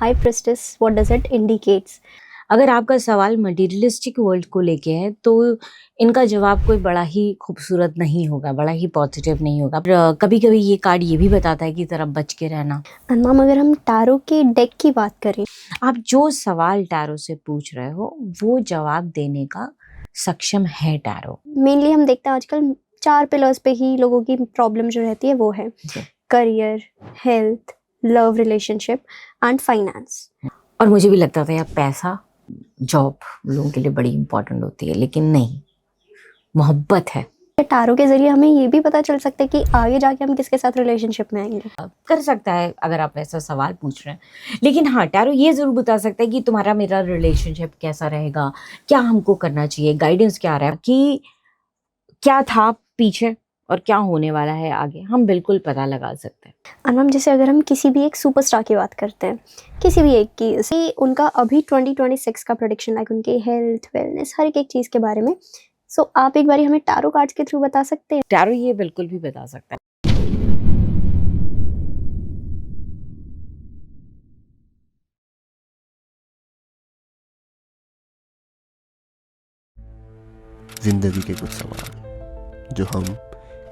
High priestess, what does it indicates? अगर आपका सवाल मटेरियलिस्टिक वर्ल्ड को लेके है तो इनका जवाब कोई बड़ा ही खूबसूरत नहीं होगा, बड़ा ही पॉजिटिव नहीं होगा। कभी कभी ये कार्ड ये भी बताता है कि जरा बच के रहना। मैम, अगर हम टैरो के डेक की बात करें, आप जो सवाल टैरो से पूछ रहे हो वो जवाब देने का सक्षम है टैरो। मेनली हम देखते हैं आजकल 4 पिलर्स पे ही लोगों की प्रॉब्लम जो रहती है वो है career, health, love relationship and finance. और मुझे भी लगता था यार पैसा, जॉब लोगों के लिए बड़ी इंपॉर्टेंट होती है, लेकिन नहीं, मोहब्बत है। टैरो के जरिए हमें ये भी पता चल सकता है कि आगे जाके हम किसके साथ रिलेशनशिप में आएंगे। कर सकता है अगर आप ऐसा सवाल पूछ रहे हैं, लेकिन हाँ टैरो ये ज़रूर बता सकता है कि तुम्हारा मेरा रिलेशनशिप कैसा रहेगा, क्या हमको करना चाहिए, गाइडेंस क्या रहा है, कि क्या था पीछे और क्या होने वाला है आगे, हम बिल्कुल पता लगा सकते हैं। और मैम, जैसे अगर हम किसी भी एक सुपरस्टार की बात करते हैं, किसी भी एक की, से उनका अभी 2026 का प्रेडिक्शन, लाइक उनके हेल्थ, वेलनेस, हर एक चीज़ के बारे में, सो आप एक बारी हमें टैरो कार्ड्स के थ्रू बता सकते हैं? टैरो ये बिल्कुल भी बता सकता है। जिंदगी के कुछ सवाल जो हम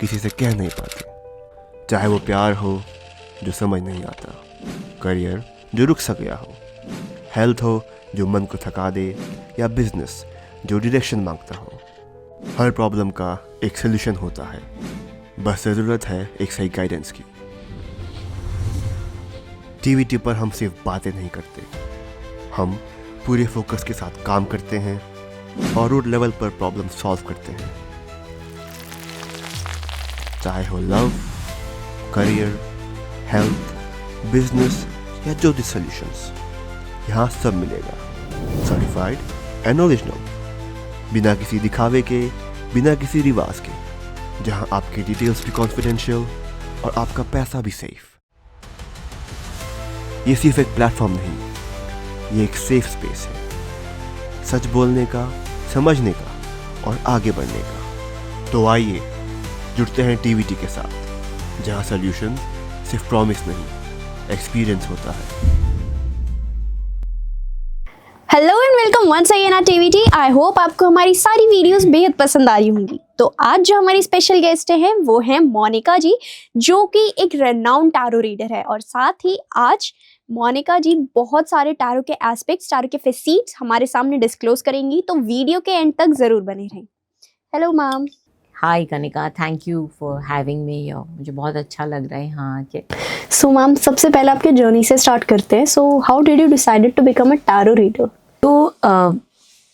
किसी से कह नहीं पाते, चाहे वो प्यार हो जो समझ नहीं आता, करियर जो रुक सा गया हो, हेल्थ हो जो मन को थका दे, या बिजनेस जो डायरेक्शन मांगता हो। हर प्रॉब्लम का एक सोल्यूशन होता है, बस ज़रूरत है एक सही गाइडेंस की। टीवीटी पर हम सिर्फ बातें नहीं करते, हम पूरे फोकस के साथ काम करते हैं और रूट लेवल पर प्रॉब्लम सॉल्व करते हैं। चाहे हो लव, करियर, हेल्थ, बिजनेस या जो भी सॉल्यूशंस, यहाँ सब मिलेगा। सर्टिफाइड एंड ओरिजिनल, बिना किसी दिखावे के, बिना किसी रिवाज के, जहाँ आपकी डिटेल्स भी कॉन्फिडेंशियल और आपका पैसा भी सेफ। ये सिर्फ एक प्लेटफॉर्म नहीं, ये एक सेफ स्पेस है, सच बोलने का, समझने का और आगे बढ़ने का। तो आइए जुड़ते हैं टीवीटी के साथ, जहां सॉल्यूशन सिर्फ प्रॉमिस नहीं, एक्सपीरियंस होता है। Hello and welcome once again at TVT. I hope आपको हमारी सारी वीडियोस बेहद पसंद आ रही होंगी। तो आज जो हमारी स्पेशल गेस्ट हैं वो हैं मोनिका जी, जो कि एक रेनाउंड टैरो रीडर है, और साथ ही आज मोनिका जी बहुत सारे टैरो के एस्पेक्ट्स, टैरो के फेसीट्स हमारे सामने डिस्क्लोज करेंगी, तो वीडियो के एंड तक जरूर बने रहें। Hello ma'am. Hi Kanika, thank you for having me here, मुझे बहुत अच्छा लग रहा है यहाँ आके। सो मैम, सबसे पहले आपके जर्नी से स्टार्ट करते हैं। So how did you decided to become a tarot reader? तो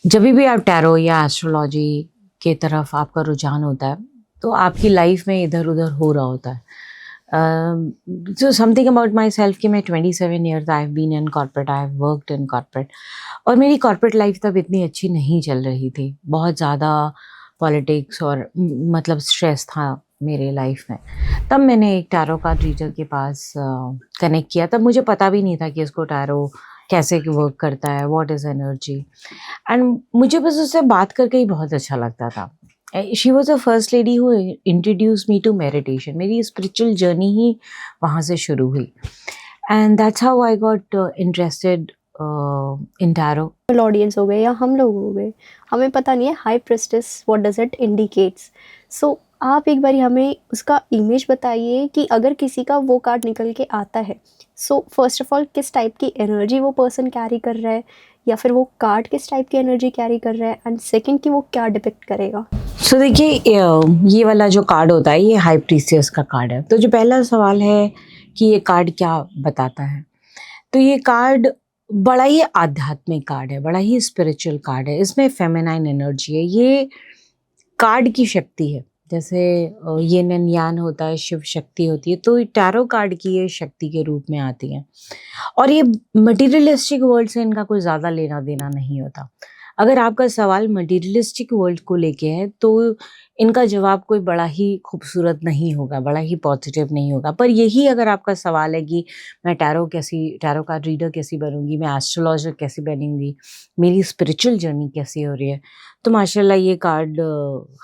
जब भी आप टैरो या एस्ट्रोलॉजी के तरफ आपका रुझान होता है तो आपकी लाइफ में इधर उधर हो रहा होता है। So something about myself कि मैं 27 years I have been in corporate, I have worked in corporate, और मेरी कॉर्पोरेट लाइफ तब इतनी अच्छी नहीं चल रही थी, बहुत ज़्यादा पॉलिटिक्स और मतलब स्ट्रेस था मेरे लाइफ में। तब मैंने एक टैरो कार्ड रीडर के पास कनेक्ट किया। तब मुझे पता भी नहीं था कि इसको टैरो कैसे वर्क करता है, व्हाट इज़ एनर्जी, एंड मुझे बस उससे बात करके ही बहुत अच्छा लगता था। She was a first lady who introduce me to meditation. मेरी स्पिरिचुअल जर्नी ही वहाँ से शुरू हुई, and that's how I got interested in tarot. Audience हो गए या हम लोग हो गए, हमें पता नहीं है high priestess what does it indicates. So आप एक बारी हमें उसका इमेज बताइए कि अगर किसी का वो कार्ड निकल के आता है, सो फर्स्ट ऑफ ऑल किस टाइप की एनर्जी वो पर्सन कैरी कर रहा है, या फिर वो कार्ड किस टाइप की एनर्जी कैरी कर रहा है, एंड सेकंड कि वो क्या डिपिक्ट करेगा। सो देखिए, ये वाला जो कार्ड होता है ये हाई प्रीसियस का कार्ड है। तो जो पहला सवाल है कि ये कार्ड क्या बताता है, तो ये कार्ड बड़ा ही आध्यात्मिक कार्ड है, बड़ा ही स्पिरिचुअल कार्ड है। इसमें फेमिनाइन एनर्जी है, ये कार्ड की शक्ति है। जैसे येन एंड यान होता है, शिव शक्ति होती है, तो टैरो कार्ड की ये शक्ति के रूप में आती हैं। और ये मटेरियलिस्टिक वर्ल्ड से इनका कोई ज़्यादा लेना देना नहीं होता। अगर आपका सवाल मटेरियलिस्टिक वर्ल्ड को लेके है तो इनका जवाब कोई बड़ा ही खूबसूरत नहीं होगा, बड़ा ही पॉजिटिव नहीं होगा। पर यही अगर आपका सवाल है कि मैं टैरो कार्ड रीडर कैसी बनूंगी, मैं एस्ट्रोलॉजर कैसी बनूंगी, मेरी स्पिरिचुअल जर्नी कैसी हो रही है, तो माशाल्लाह ये कार्ड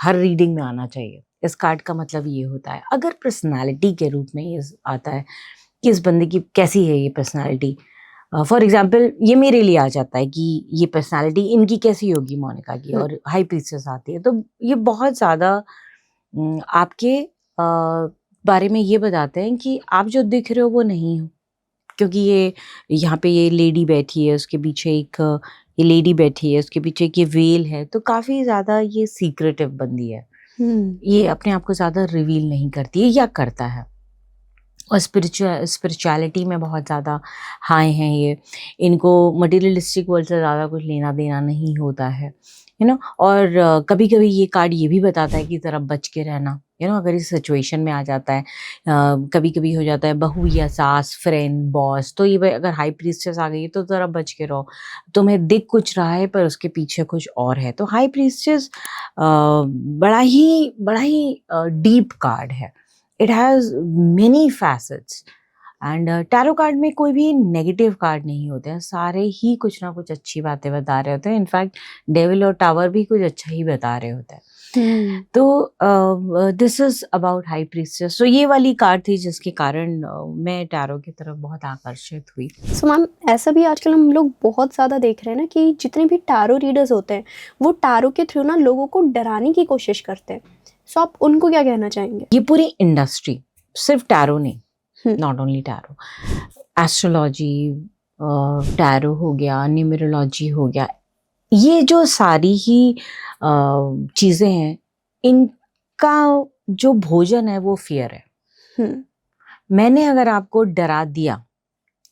हर रीडिंग में आना चाहिए। इस कार्ड का मतलब ये होता है, अगर पर्सनालिटी के रूप में ये आता है कि इस बंदे की कैसी है ये पर्सनालिटी, फॉर एग्जाम्पल ये मेरे लिए आ जाता है कि ये पर्सनालिटी इनकी कैसी होगी मोनिका की, और हाई प्रीस्टेस आती है, तो ये बहुत ज़्यादा आपके बारे में ये बताते हैं कि आप जो दिख रहे हो वो नहीं हो। क्योंकि ये यहाँ पे ये लेडी बैठी है, उसके पीछे एक ये लेडी बैठी है, उसके पीछे एक ये वेल है, तो काफ़ी ज़्यादा ये सीक्रेटिव बंदी है। ये अपने आप को ज़्यादा रिवील नहीं करती है या करता है। और स्पिरिचुअलिटी में बहुत ज़्यादा हाई हैं ये। इनको मटेरियलिस्टिक वर्ल्ड से ज़्यादा कुछ लेना देना नहीं होता है, यू नो। और कभी कभी ये कार्ड ये भी बताता है कि ज़रा बच के रहना, यू नो, अगर इस सिचुएशन में आ जाता है। कभी कभी हो जाता है बहू या सास, फ्रेंड, बॉस, तो ये भाई अगर हाई प्रीस्टेस आ गई है तो ज़रा बच के रहो। तुम्हें दिख कुछ रहा है पर उसके पीछे कुछ और है। तो हाई प्रीस्टेस बड़ा ही डीप कार्ड है। It has many facets. And tarot card में कोई भी नेगेटिव कार्ड नहीं होते हैं, सारे ही कुछ ना कुछ अच्छी बातें बता रहे होते हैं। इनफैक्ट डेविल और टावर भी कुछ अच्छा ही बता रहे होते हैं। तो this is about high priestess. तो ये वाली कार्ड थी जिसके कारण मैं टैरो की तरफ बहुत आकर्षित हुई। सो मैम, ऐसा भी आजकल हम लोग बहुत ज़्यादा देख रहे हैं ना कि जितने भी टारो रीडर्स होते हैं वो टारो के थ्रू ना लोगों को डराने की कोशिश करते हैं। सो आप उनको क्या कहना चाहेंगे? ये पूरी इंडस्ट्री, सिर्फ टैरो नहीं, not only tarot, astrology, tarot हो गया, न्यूमरोलॉजी हो गया, ये जो सारी ही चीज़ें हैं, इनका जो भोजन है वो फियर है। मैंने अगर आपको डरा दिया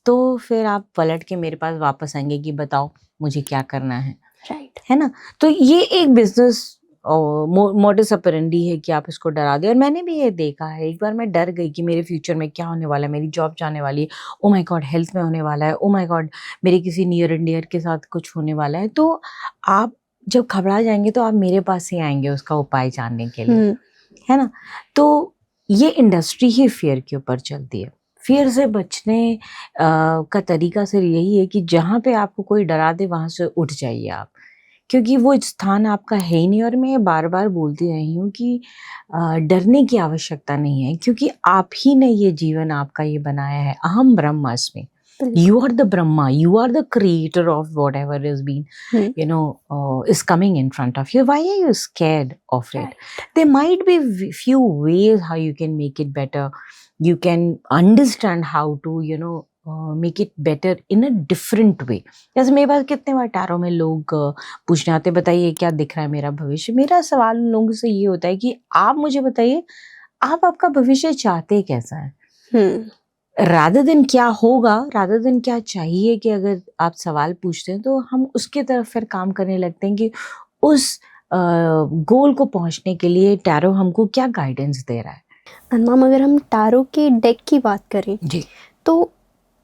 तो फिर आप पलट के मेरे पास वापस आएंगे कि बताओ मुझे क्या करना है, राइट, है ना। तो ये एक बिजनेस मोडस ऑपरेंडी है कि आप इसको डरा दें। और मैंने भी ये देखा है, एक बार मैं डर गई कि मेरे फ्यूचर में क्या होने वाला है, मेरी जॉब जाने वाली है, ओ माय गॉड हेल्थ में होने वाला है, ओ माय गॉड मेरे किसी नियर एंड डियर के साथ कुछ होने वाला है। तो आप जब घबरा जाएंगे तो आप मेरे पास ही आएंगे उसका उपाय जानने के लिए, है ना। तो ये इंडस्ट्री ही फियर के ऊपर चलती है। फियर से बचने का तरीका सिर्फ यही है कि जहाँ पे आपको कोई डरा दे वहाँ से उठ जाइए आप, क्योंकि वो स्थान आपका है ही नहीं। और मैं बार बार बोलती रही हूँ कि डरने की आवश्यकता नहीं है, क्योंकि आप ही ने ये जीवन आपका ये बनाया है। अहम ब्रह्मास्मि, you are the Brahma, you are the creator of whatever is being, you know, is coming in front of you. Why are you scared of it? There might be few ways how you can make it better. You can understand how to, you know, make it better in a different way. जैसे मेरे पास कितने बार tarot में लोग पूछने आते, बताइए क्या दिख रहा है मेरा भविष्य। मेरा सवाल उन लोगों से ये होता है कि आप मुझे बताइए आप आपका भविष्य चाहते कैसा है, रादर दिन क्या होगा, रादर दिन क्या चाहिए। कि अगर आप सवाल पूछते हैं तो हम उसके तरफ फिर काम करने लगते हैं कि उस गोल को पहुंचने के लिए टैरो हमको क्या गाइडेंस दे रहा है। मैम, अगर हम टैरो के डेक की बात करें जी, तो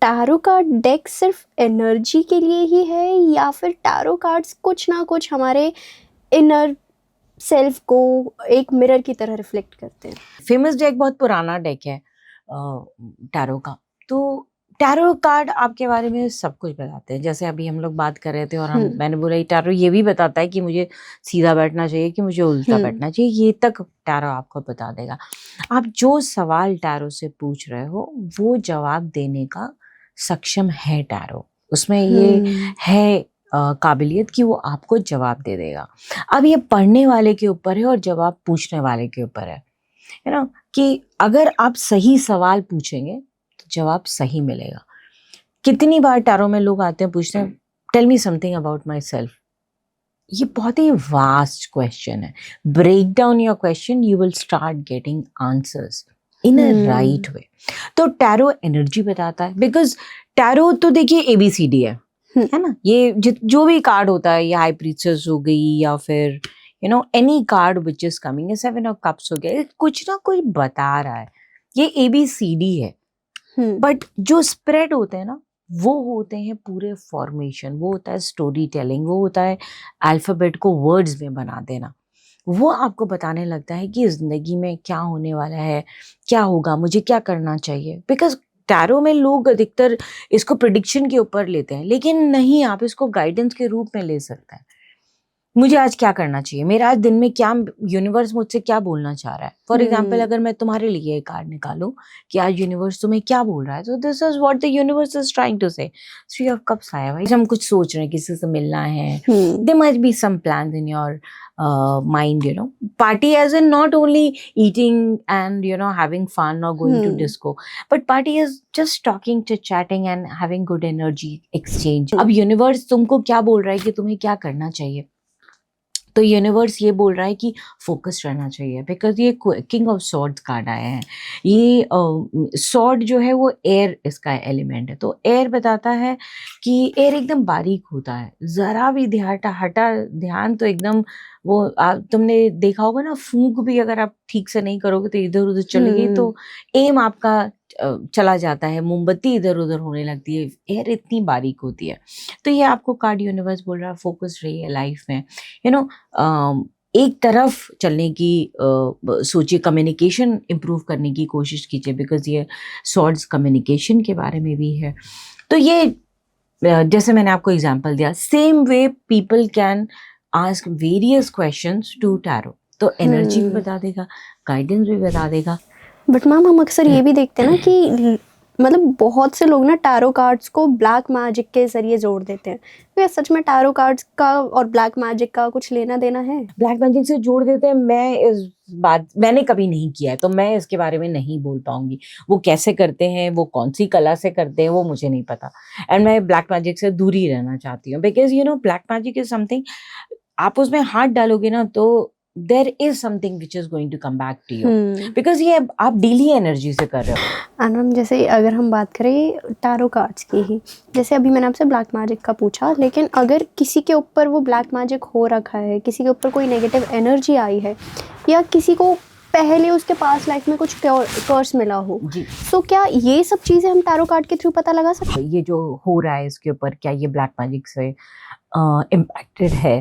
टैरो का डेक सिर्फ एनर्जी के लिए ही है या फिर टैरो कार्ड्स कुछ ना कुछ हमारे इनर सेल्फ को एक मिरर की तरह रिफ्लेक्ट करते हैं? फेमस डेक बहुत पुराना डेक है टैरो का। तो टैरो कार्ड आपके बारे में सब कुछ बताते हैं। जैसे अभी हम लोग बात कर रहे थे और मैंने बोला टैरो ये भी बताता है कि मुझे सीधा बैठना चाहिए कि मुझे उल्टा बैठना चाहिए, ये तक टैरो आपको बता देगा। आप जो सवाल टैरो से पूछ रहे हो वो जवाब देने का सक्षम है टैरो, उसमें ये है काबिलियत कि वो आपको जवाब दे देगा। अब ये पढ़ने वाले के ऊपर है और जवाब पूछने वाले के ऊपर है ना, कि अगर आप सही सवाल पूछेंगे तो जवाब सही मिलेगा। कितनी बार टैरो में लोग आते हैं पूछते हैं tell me something about myself. ये बहुत ही वास्ट क्वेश्चन है। Break down your question, you will start getting answers in a right way. तो टैरो एनर्जी बताता है, बिकॉज टैरो तो देखिए ABCD है ना। ये जो भी कार्ड होता है, ये हाई प्रीस्टेस हो गई या फिर you know any card which is coming, 7 of cups हो गया, कुछ ना कुछ बता रहा है। ये ABCD है। बट जो स्प्रेड होते हैं ना वो होते हैं पूरे फॉर्मेशन, वो होता है स्टोरी टेलिंग, वो होता है अल्फाबेट को वर्ड्स में बना देना। वो आपको बताने लगता है कि जिंदगी में क्या होने वाला है, क्या होगा, मुझे क्या करना चाहिए। बिकॉज टैरो में लोग अधिकतर इसको प्रिडिक्शन के ऊपर लेते हैं, लेकिन नहीं, आप इसको गाइडेंस के रूप में ले सकते हैं। मुझे आज क्या करना चाहिए, मेरा आज दिन में क्या, यूनिवर्स मुझसे क्या बोलना चाह रहा है। फॉर एग्जाम्पल अगर मैं तुम्हारे लिए एक कार्ड निकालूं कि आज यूनिवर्स तुम्हें क्या बोल रहा है, तो this is what the universe is trying to say. 3 of cups आया भाई, हम कुछ सोच रहे हैं, किसी से मिलना है, there might be some plans in your mind, you know, party as in not only eating and, you know, having fun or going to disco, but party is just talking to chatting and having good energy exchange. अब universe तुमको क्या बोल रहा है कि तुम्हें क्या करना चाहिए, तो यूनिवर्स ये बोल रहा है कि फोकस रहना चाहिए, बिकॉज ये किंग ऑफ सॉर्ड्स कार्ड आया है। ये सॉर्ड जो है वो एयर इसका एलिमेंट है, तो एयर बताता है कि एयर एकदम बारीक होता है, जरा भी ध्यान तो एकदम वो तुमने देखा होगा ना, फूंक भी अगर आप ठीक से नहीं करोगे तो इधर उधर चली गई तो एम आपका चला जाता है, मोमबत्ती इधर उधर होने लगती है, एयर इतनी बारीक होती है। तो ये आपको कार्ड यूनिवर्स बोल रहा है फोकस रहिए लाइफ में, यू नो, एक तरफ चलने की सोचिए, कम्युनिकेशन इम्प्रूव करने की कोशिश कीजिए, बिकॉज ये सॉर्ड्स कम्युनिकेशन के बारे में भी है। तो ये जैसे मैंने आपको एग्जांपल दिया, same way people can ask various questions to tarot, तो एनर्जी भी बता देगा, गाइडेंस भी बता देगा। बट मैम हम अक्सर ये भी देखते हैं ना कि मतलब बहुत से लोग ना टैरो कार्ड्स को ब्लैक मैजिक के जरिए जोड़ देते हैं, तो ये सच में टैरो कार्ड्स का और ब्लैक मैजिक का कुछ लेना देना है? ब्लैक मैजिक से जोड़ देते हैं, मैंने कभी नहीं किया है, तो मैं इसके बारे में नहीं बोल पाऊंगी। वो कैसे करते हैं, वो कौन सी कला से करते हैं, वो मुझे नहीं पता, एंड मैं ब्लैक मैजिक से दूर ही रहना चाहती हूँ, because you know black magic is something, आप उसमें हाथ डालोगे ना तो there is something which is going to come back to you, because ये आप डेली एनर्जी से कर रहे हो। एंड मैम जैसे अगर हम बात करें टैरो कार्ड्स की ही, जैसे अभी मैंने आपसे ब्लैक मैजिक का पूछा, लेकिन अगर किसी के ऊपर वो ब्लैक मैजिक हो रखा है, किसी के ऊपर कोई नेगेटिव एनर्जी आई है, या किसी को पहले उसके पास लाइफ में कुछ कर्स मिला हो, तो क्या ये सब चीज़ें हम टैरो कार्ड के थ्रू पता लगा सकते हैं? ये जो हो रहा है इसके ऊपर, क्या ये ब्लैक मैजिक से इम्पैक्टेड है?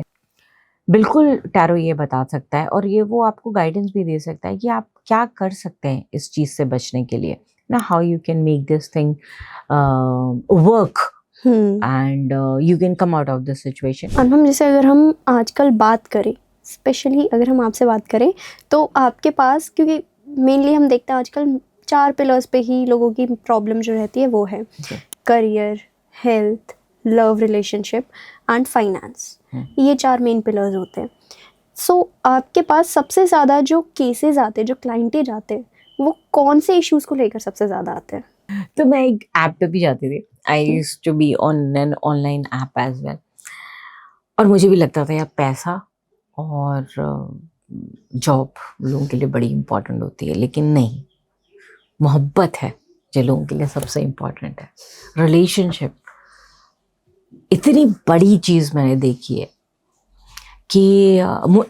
बिल्कुल टैरो ये बता सकता है, और ये वो आपको गाइडेंस भी दे सकता है कि आप क्या कर सकते हैं इस चीज़ से बचने के लिए, ना how you can make this thing work and you can come out of this situation. और हम जैसे अगर हम आजकल बात करें, स्पेशली अगर हम आपसे बात करें, तो आपके पास, क्योंकि मेनली हम देखते हैं आजकल 4 पिलर्स पे ही लोगों की प्रॉब्लम जो रहती है वो है career, health, love relationship and finance. ये 4 मेन पिलर्स होते हैं। सो आपके पास सबसे ज़्यादा जो केसेस आते हैं, जो क्लाइंटेज आते हैं, वो कौन से इश्यूज़ को लेकर सबसे ज़्यादा आते हैं? तो मैं एक ऐप पे भी जाती थी, I used to be on an online app as well, और मुझे भी लगता था यार पैसा और जॉब लोगों के लिए बड़ी इम्पोर्टेंट होती है, लेकिन नहीं, मोहब्बत है जो लोगों के लिए सबसे इम्पोर्टेंट है। रिलेशनशिप इतनी बड़ी चीज़ मैंने देखी है कि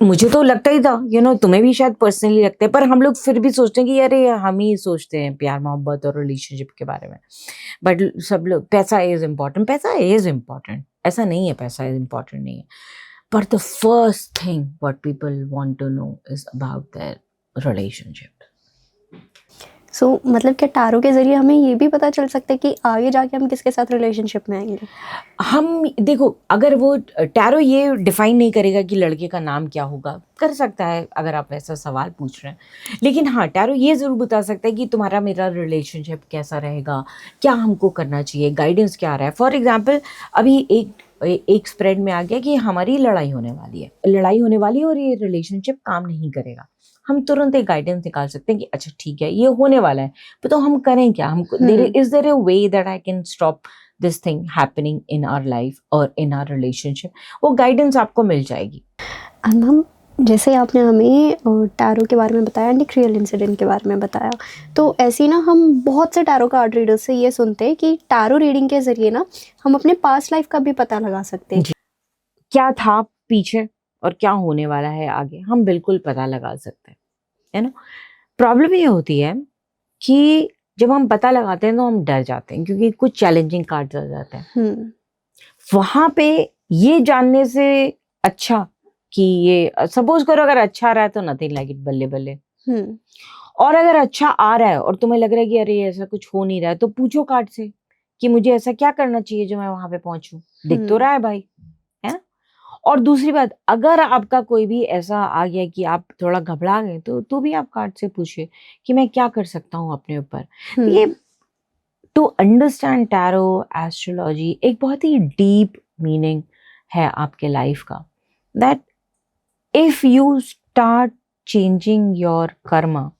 मुझे तो लगता ही था, यू नो, तुम्हें भी शायद पर्सनली लगता है, पर हम लोग फिर भी सोचते हैं कि अरे हम ही सोचते हैं प्यार मोहब्बत और रिलेशनशिप के बारे में, बट सब लोग पैसा इज़ इम्पॉर्टेंट, ऐसा नहीं है पैसा इज़ इम्पॉर्टेंट नहीं है, but the first thing what people want to know is about their relationship. So मतलब क्या टैरो के ज़रिए हमें ये भी पता चल सकता है कि आगे जाके हम किसके साथ रिलेशनशिप में आएंगे? हम देखो, अगर वो टैरो ये डिफाइन नहीं करेगा कि लड़के का नाम क्या होगा, कर सकता है अगर आप ऐसा सवाल पूछ रहे हैं, लेकिन हाँ टैरो ये ज़रूर बता सकता है कि तुम्हारा मेरा रिलेशनशिप कैसा रहेगा, क्या हमको करना चाहिए, गाइडेंस क्या आ रहा है। फॉर एग्जाम्पल अभी एक स्प्रेड में आ गया कि हमारी लड़ाई होने वाली है और ये रिलेशनशिप काम नहीं करेगा, हम तुरंत एक गाइडेंस निकाल सकते हैं कि अच्छा ठीक है ये होने वाला है, तो हम करें क्या, हमको is there a way that I can stop this thing happening in our life और इन आवर रिलेशनशिप, वो गाइडेंस आपको मिल जाएगी। मैम जैसे आपने हमें टैरो के बारे में बताया एंड एक रियल इंसिडेंट के बारे में बताया, तो ऐसे ही ना हम बहुत से टैरो कार्ड रीडर्स से ये सुनते हैं कि टैरो रीडिंग के ज़रिए ना हम अपने पास्ट लाइफ का भी पता लगा सकते हैं। क्या था पीछे और क्या होने वाला है आगे, हम बिल्कुल पता लगा सकते हैं, है ना। प्रॉब्लम ये होती है कि जब हम पता लगाते हैं तो हम डर जाते हैं, क्योंकि कुछ चैलेंजिंग कार्ड्स आ जाते हैं। वहां पे ये जानने से अच्छा कि ये सपोज करो अगर अच्छा आ रहा है तो नथिंग लाइक इट, बल्ले बल्ले, और अगर अच्छा आ रहा है और तुम्हें लग रहा है कि अरे ऐसा कुछ हो नहीं रहा है, तो पूछो कार्ड से कि मुझे ऐसा क्या करना चाहिए जो मैं वहां पे पहुंचूं, दिख तो रहा है भाई, है ना। और दूसरी बात, अगर आपका कोई भी ऐसा आ गया कि आप थोड़ा घबरा गए, तो भी आप कार्ड से पूछिए कि मैं क्या कर सकता हूँ अपने ऊपर। ये टू अंडरस्टैंड टैरो एस्ट्रोलॉजी एक बहुत ही डीप मीनिंग है आपके लाइफ का, that if you start changing your karma,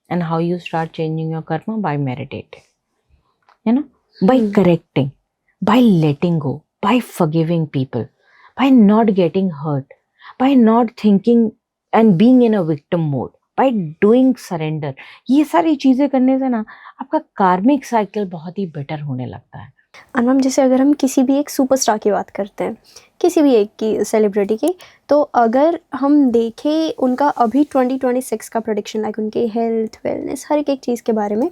and how you start changing your karma, by meditating, है ना, by correcting, by letting go, by forgiving people, by not getting hurt, by not thinking and being in a victim mode, by doing surrender, ये सारी चीज़ें करने से ना आपका कार्मिक साइकिल बहुत ही बेटर होने लगता है। और मैम जैसे अगर हम किसी भी एक सुपरस्टार की बात करते हैं, किसी भी एक की सेलिब्रिटी की, तो अगर हम देखें उनका अभी 2026 का प्रेडिक्शन, लाइक उनके हेल्थ, वेलनेस, हर एक चीज़ के बारे में,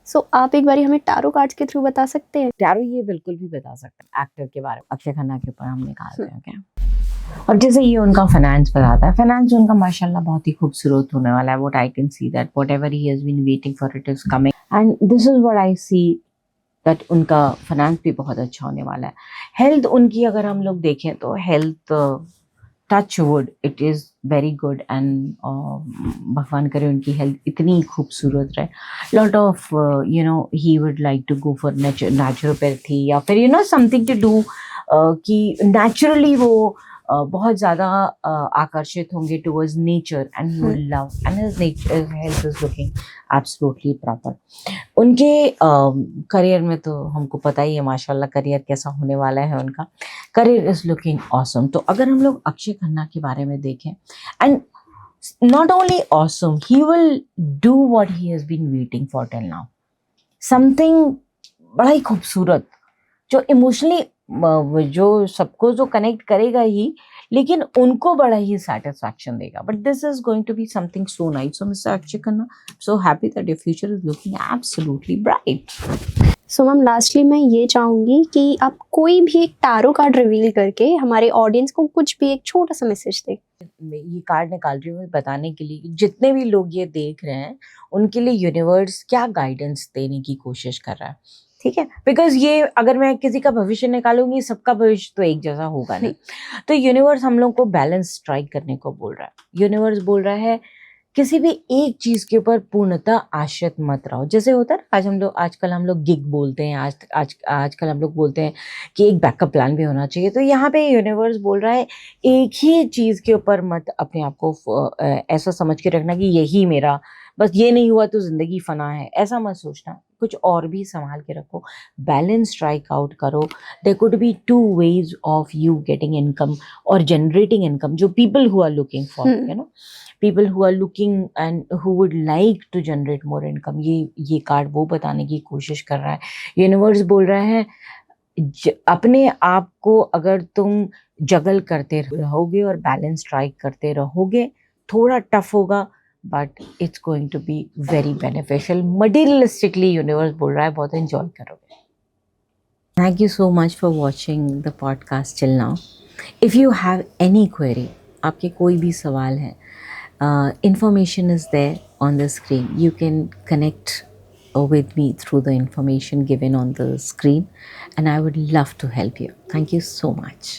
सो आप एक बार हमें टैरो कार्ड्स के थ्रू बता सकते हैं? टैरो ये बिल्कुल भी बता सकते हैं। एक्टर के बारे में, अक्षय खन्ना के ऊपर हम निकालते हैं क्या, और जैसे ये उनका फाइनेंस बताता है, फाइनेंस उनका माशाल्लाह बहुत ही खूबसूरत होने वाला है। What I can see that whatever he has been waiting for it is coming, and this is what I see that उनका फाइनेंस भी बहुत अच्छा होने वाला है। हेल्थ उनकी अगर हम लोग देखें तो health, touch wood, it is very good, and भगवान करे उनकी हेल्थ इतनी खूबसूरत रहे। Lot of he would like to go for naturopathy, या फिर समथिंग टू डू कि नेचुरली वो बहुत ज़्यादा आकर्षित होंगे towards nature, and he will love, and his health is looking absolutely proper. उनके करियर में तो हमको पता ही है माशाल्लाह करियर कैसा होने वाला है उनका, करियर इज लुकिंग ऑसम। तो अगर हम लोग अक्षय खन्ना के बारे में देखें, and not only awesome, he will do what he has been waiting for till now, something बड़ा ही खूबसूरत, जो इमोशनली जो सबको जो कनेक्ट करेगा ही, लेकिन उनको बड़ा ही सेटिस्फैक्शन देगा। But this is going to be something so nice. So mister Akshay Khanna, so happy that your future is looking absolutely bright. So ma'am lastly मैं ये चाहूँगी कि आप कोई भी एक टैरो कार्ड रिवील करके हमारे ऑडियंस को कुछ भी एक छोटा सा मैसेज दें। ये कार्ड निकाल रही हूँ बताने के लिए कि जितने भी लोग ये देख रहे हैं उनके लिए यूनिवर्स क्या गाइडेंस देने की कोशिश कर रहा है, ठीक है, बिकॉज ये अगर मैं किसी का भविष्य निकालूंगी, सबका भविष्य तो एक जैसा होगा नहीं। तो यूनिवर्स हम लोग को बैलेंस स्ट्राइक करने को बोल रहा है। यूनिवर्स बोल रहा है किसी भी एक चीज के ऊपर पूर्णतः आश्रित मत रहो। जैसे होता है ना, आजकल हम लोग गिग बोलते हैं, आजकल हम लोग बोलते हैं कि एक बैकअप प्लान भी होना चाहिए। तो यहाँ पे यूनिवर्स बोल रहा है एक ही चीज के ऊपर मत अपने आप को ऐसा समझ के रखना कि यही मेरा, बस ये नहीं हुआ तो जिंदगी फना है, ऐसा मत सोचना, कुछ और भी संभाल के रखो, बैलेंस स्ट्राइक आउट करो। There could be two ways of you getting income और जनरेटिंग इनकम, जो people who are looking for, people who are looking and who would like to generate more income, ये card वो बताने की कोशिश कर रहा है। यूनिवर्स बोल रहा है अपने आप को अगर तुम जगल करते रहोगे और बैलेंस स्ट्राइक करते रहोगे, थोड़ा टफ होगा but it's going to be very beneficial. Materialistically universe बोल रहा है बहुत एंजॉय करोगे। Thank you so much for watching the podcast till now. If you have any query, आपके कोई भी सवाल है, information is there on the screen. You can connect with me through the information given on the screen, and I would love to help you. Thank you so much.